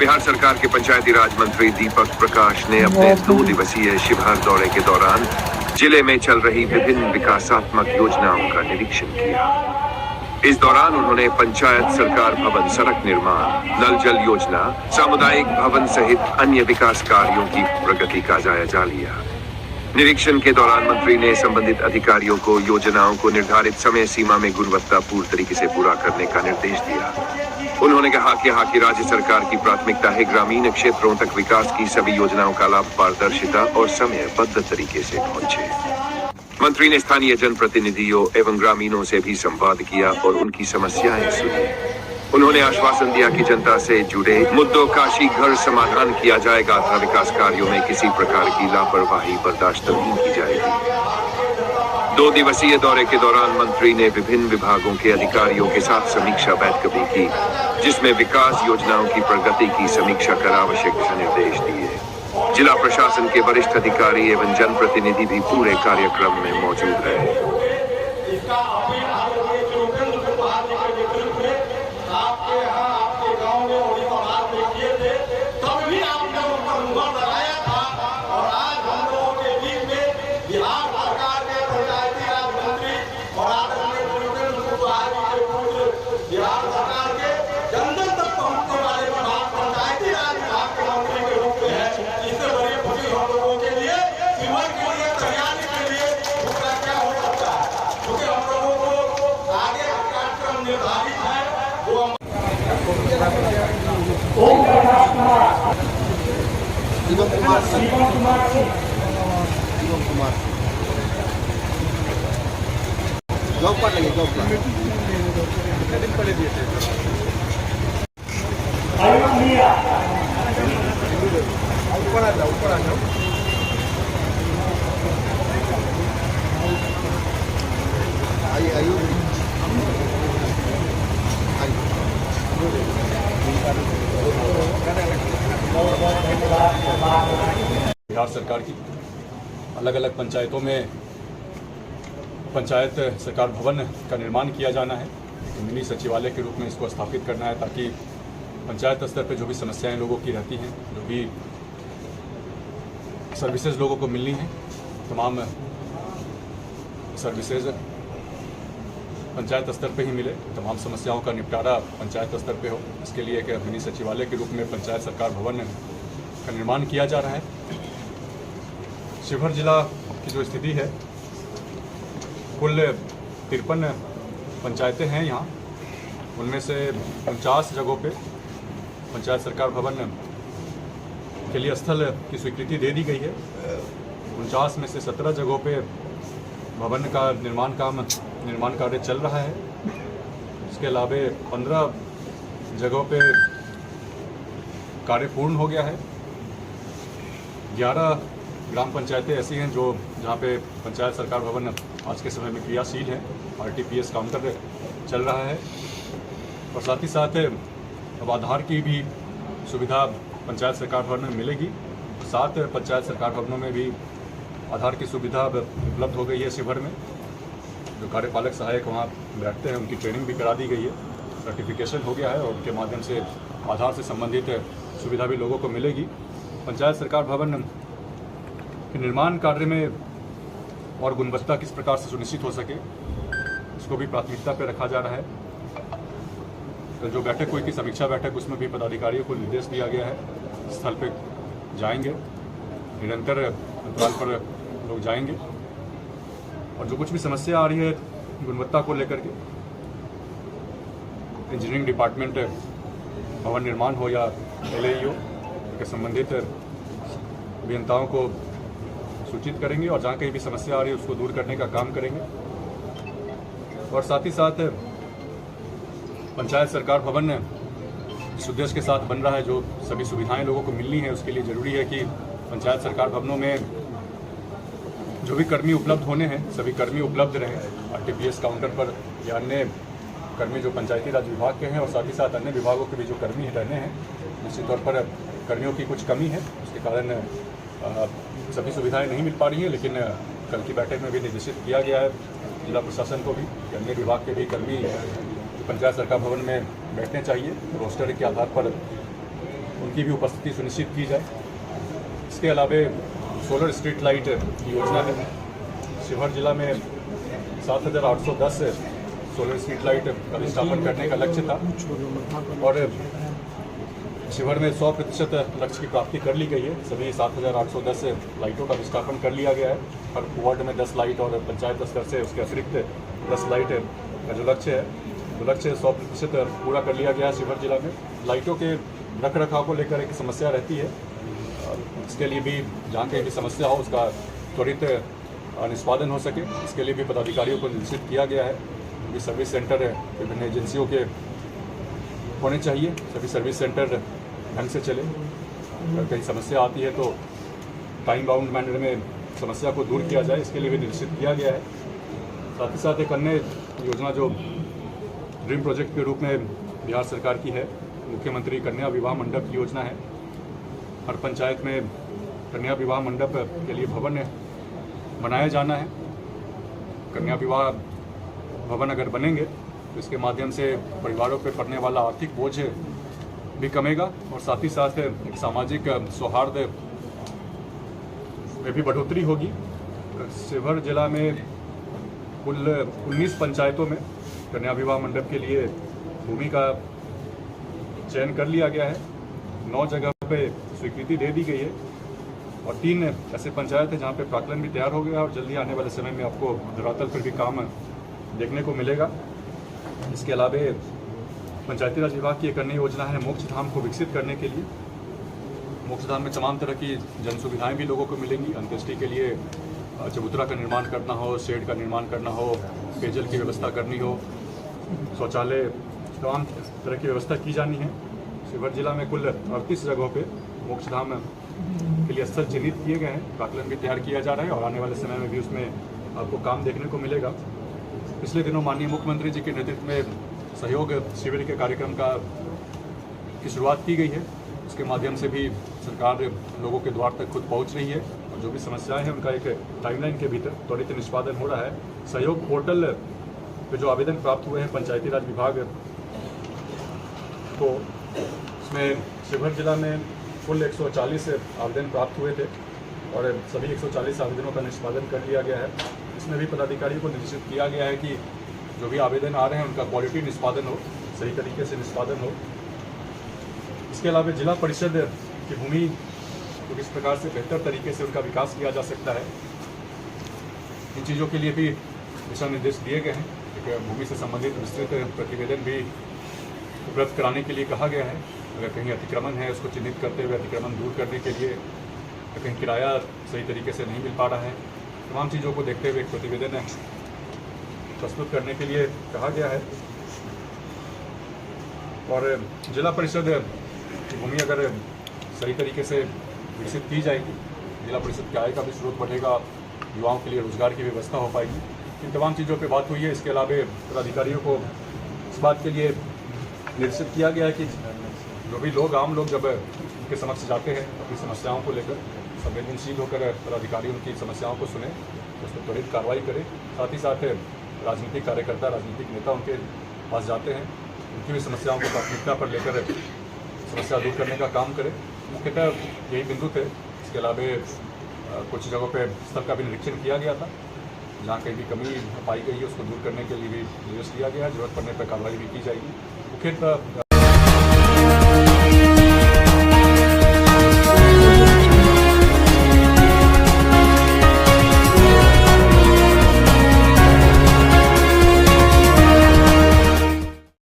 बिहार सरकार के पंचायती राज मंत्री दीपक प्रकाश ने अपने 2 दिवसीय शिवहर दौरे के दौरान जिले में चल रही विभिन्न विकासात्मक योजनाओं का निरीक्षण किया। इस दौरान उन्होंने पंचायत सरकार भवन सड़क निर्माण, नल जल योजना, सामुदायिक भवन सहित अन्य विकास कार्यों की प्रगति का जायजा लिया। निरीक्षण के दौरान मंत्री ने संबंधित अधिकारियों को योजनाओं को निर्धारित समय सीमा में गुणवत्तापूर्ण तरीके से पूरा करने का निर्देश दिया। उन्होंने कहा कि राज्य सरकार की प्राथमिकता है ग्रामीण क्षेत्रों तक विकास की सभी योजनाओं का लाभ पारदर्शिता और समयबद्ध तरीके से पहुंचे। मंत्री ने स्थानीय जनप्रतिनिधियों एवं ग्रामीणों से भी संवाद किया और उनकी समस्याएं सुनी। उन्होंने आश्वासन दिया कि जनता से जुड़े मुद्दों का शीघ्र समाधान किया जाएगा तथा विकास कार्यों में किसी प्रकार की लापरवाही बर्दाश्त नहीं की जाएगी। 2 दिवसीय दौरे के दौरान मंत्री ने विभिन्न विभागों के अधिकारियों के साथ समीक्षा बैठक भी की, जिसमें विकास योजनाओं की प्रगति की समीक्षा कर आवश्यक दिशा निर्देश दिए। जिला प्रशासन के वरिष्ठ अधिकारी एवं जनप्रतिनिधि भी पूरे कार्यक्रम में मौजूद रहे। जॉब पर लगे जॉब पर दिन पहले दिए थे। ऊपर आ जाओ बिहार सरकार की अलग अलग पंचायतों में पंचायत सरकार भवन का निर्माण किया जाना है। मिनी सचिवालय के रूप में इसको स्थापित करना है ताकि पंचायत स्तर पर जो भी समस्याएं लोगों की रहती हैं, जो भी सर्विसेज लोगों को मिलनी है, तमाम सर्विसेज पंचायत स्तर पे ही मिले, तमाम समस्याओं का निपटारा पंचायत स्तर पे हो। इसके लिए एक मिनी सचिवालय के रूप में पंचायत सरकार भवन का निर्माण किया जा रहा है। शिवहर जिला की जो स्थिति है, कुल 53 पंचायतें हैं यहाँ, उनमें से 49 जगहों पे पंचायत सरकार भवन के लिए स्थल की स्वीकृति दे दी गई है। 49 में से 17 जगहों पे भवन का निर्माण कार्य चल रहा है। इसके अलावा 15 जगहों पे कार्य पूर्ण हो गया है। 11 ग्राम पंचायतें ऐसी हैं जहाँ पे पंचायत सरकार भवन आज के समय में क्रियाशील है। RTPS काउंटर चल रहा है और साथ ही साथ अब आधार की भी सुविधा पंचायत सरकार भवन में मिलेगी। 7 पंचायत सरकार भवनों में भी आधार की सुविधा उपलब्ध हो गई है। शिवहर में जो कार्यपालक सहायक वहाँ बैठते हैं, उनकी ट्रेनिंग भी करा दी गई है, सर्टिफिकेशन हो गया है और उनके माध्यम से आधार से संबंधित सुविधा भी लोगों को मिलेगी। पंचायत सरकार भवन के निर्माण कार्य में और गुणवत्ता किस प्रकार से सुनिश्चित हो सके, इसको भी प्राथमिकता पर रखा जा रहा है। तो जो बैठक हुई की समीक्षा बैठक, उसमें भी पदाधिकारियों को निर्देश दिया गया है, स्थल पर जाएंगे, निरंतर अंतराल पर लोग जाएंगे और जो कुछ भी समस्या आ रही है गुणवत्ता को लेकर के, इंजीनियरिंग डिपार्टमेंट भवन निर्माण हो या LAEO के संबंधित अभियंताओं को सूचित करेंगे और जहाँ कहीं भी समस्या आ रही है उसको दूर करने का काम करेंगे। और साथ ही साथ पंचायत सरकार भवन इस उद्देश्य के साथ बन रहा है, जो सभी सुविधाएं लोगों को मिलनी है, उसके लिए ज़रूरी है कि पंचायत सरकार भवनों में जो भी कर्मी उपलब्ध होने हैं सभी कर्मी उपलब्ध रहें। RTPS काउंटर पर या अन्य कर्मी जो पंचायती राज विभाग के हैं और साथ ही साथ अन्य विभागों के भी जो कर्मी रहने हैं, निश्चित तौर पर कर्मियों की कुछ कमी है, उसके कारण सभी सुविधाएं नहीं मिल पा रही हैं। लेकिन कल की बैठक में भी निर्देशित किया गया है जिला प्रशासन को भी कि अन्य विभाग के भी कर्मी पंचायत सरकार भवन में बैठने चाहिए, रोस्टर के आधार पर उनकी भी उपस्थिति सुनिश्चित की जाए। इसके अलावा सोलर स्ट्रीट लाइट की योजना है। शिवहर जिला में 7,810 सोलर स्ट्रीट लाइट का विस्थापन करने का लक्ष्य था और शिवहर में 100% लक्ष्य की प्राप्ति कर ली गई है। सभी 7,810 लाइटों का विस्थापन कर लिया गया है। हर वार्ड में 10 लाइट और पंचायत स्तर से उसके अतिरिक्त 10 लाइट का जो लक्ष्य है, तो लक्ष्य 100% पूरा कर लिया गया है। शिवहर जिला में लाइटों के रख रखाव को लेकर एक समस्या रहती है। इसके लिए भी जहाँ कहीं भी समस्या हो उसका त्वरित निष्पादन हो सके, इसके लिए भी पदाधिकारियों को निर्देशित किया गया है। सभी सर्विस सेंटर विभिन्न एजेंसियों के होने चाहिए। सभी सर्विस सेंटर ढंग से चले। अगर कहीं समस्या आती है तो टाइम बाउंड मैनर में समस्या को दूर किया जाए, इसके लिए भी निर्देशित किया गया है। साथ ही साथ एक अन्य योजना जो ड्रीम प्रोजेक्ट के रूप में बिहार सरकार की है, मुख्यमंत्री कन्या विवाह मंडप की योजना है। हर पंचायत में कन्या विवाह मंडप के लिए भवन बनाया जाना है। कन्या विवाह भवन अगर बनेंगे तो इसके माध्यम से परिवारों पर पड़ने वाला आर्थिक बोझ भी कमेगा और साथ ही साथ एक सामाजिक सौहार्द में भी बढ़ोतरी होगी। शिवहर जिला में कुल 19 पंचायतों में कन्या विवाह मंडप के लिए भूमि का चयन कर लिया गया है। 9 जगह पे स्वीकृति दे दी गई है और 3 ऐसे पंचायत है जहाँ पे प्राक्कलन भी तैयार हो गया और जल्दी आने वाले समय में आपको धरातल पर भी काम देखने को मिलेगा। इसके अलावा पंचायती राज विभाग की एक अन्य योजना है मोक्ष धाम को विकसित करने के लिए। मोक्ष धाम में तमाम तरह की जन सुविधाएं भी लोगों को मिलेंगी। अंत्येष्टि के लिए चबूतरा का निर्माण करना हो, शेड का निर्माण करना हो, पेयजल की व्यवस्था करनी हो, शौचालय, तमाम तरह की व्यवस्था की जानी है। शिवहर जिला में कुल 38 जगहों पे मोक्ष धाम के लिए स्थल चिन्हित किए गए हैं। प्राक्कलन भी तैयार किया जा रहा है और आने वाले समय में भी उसमें आपको काम देखने को मिलेगा। पिछले दिनों माननीय मुख्यमंत्री जी के नेतृत्व में सहयोग शिविर के कार्यक्रम की शुरुआत की गई है। उसके माध्यम से भी सरकार लोगों के द्वार तक खुद पहुंच रही है और जो भी समस्याएं हैं उनका एक टाइमलाइन के भीतर त्वरित निष्पादन हो रहा है। सहयोग पोर्टल पे जो आवेदन प्राप्त हुए हैं पंचायती राज विभाग को, उसमें शिवहर जिला में कुल 140 आवेदन प्राप्त हुए थे और सभी 140 आवेदनों का निष्पादन कर लिया गया है। इसमें भी पदाधिकारियों को निर्देशित किया गया है कि जो भी आवेदन आ रहे हैं उनका क्वालिटी निष्पादन हो, सही तरीके से निष्पादन हो। इसके अलावा जिला परिषद की भूमि को किस प्रकार से बेहतर तरीके से उनका विकास किया जा सकता है, इन चीज़ों के लिए भी दिशा निर्देश दिए गए हैं। एक भूमि से संबंधित विस्तृत प्रतिवेदन भी उपलब्ध कराने के लिए कहा गया है। अगर कहीं अतिक्रमण है उसको चिन्हित करते हुए अतिक्रमण दूर करने के लिए, कहीं किराया सही तरीके से नहीं मिल पा रहा है, तमाम चीज़ों को देखते हुए एक प्रतिवेदन प्रस्तुत करने के लिए कहा गया है। और जिला परिषद की भूमि अगर सही तरीके से विकसित की जाएगी, जिला परिषद के आय का भी स्रोत बढ़ेगा, युवाओं के लिए रोजगार की व्यवस्था हो पाएगी। इन तमाम चीज़ों पर बात हुई है। इसके अलावा पदाधिकारियों को इस बात के लिए निर्देशित किया गया है कि जो भी लोग, आम लोग जब उनके समक्ष जाते हैं अपनी समस्याओं को लेकर, संवेदनशील होकर पदाधिकारी उनकी समस्याओं को सुने, उस पर त्वरित कार्रवाई करें। साथ ही साथ राजनीतिक कार्यकर्ता, राजनीतिक नेता उनके पास जाते हैं, उनकी भी समस्याओं को प्राथमिकता पर लेकर समस्या दूर करने का काम करें। मुख्यतः यही बिंदु थे। इसके अलावा कुछ जगहों पे स्थल का भी निरीक्षण किया गया था, जहाँ कहीं भी कमी पाई गई है उसको दूर करने के लिए भी निर्देश दिया गया है। जरूरत पड़ने पर कार्रवाई भी की जाएगी। मुख्यतः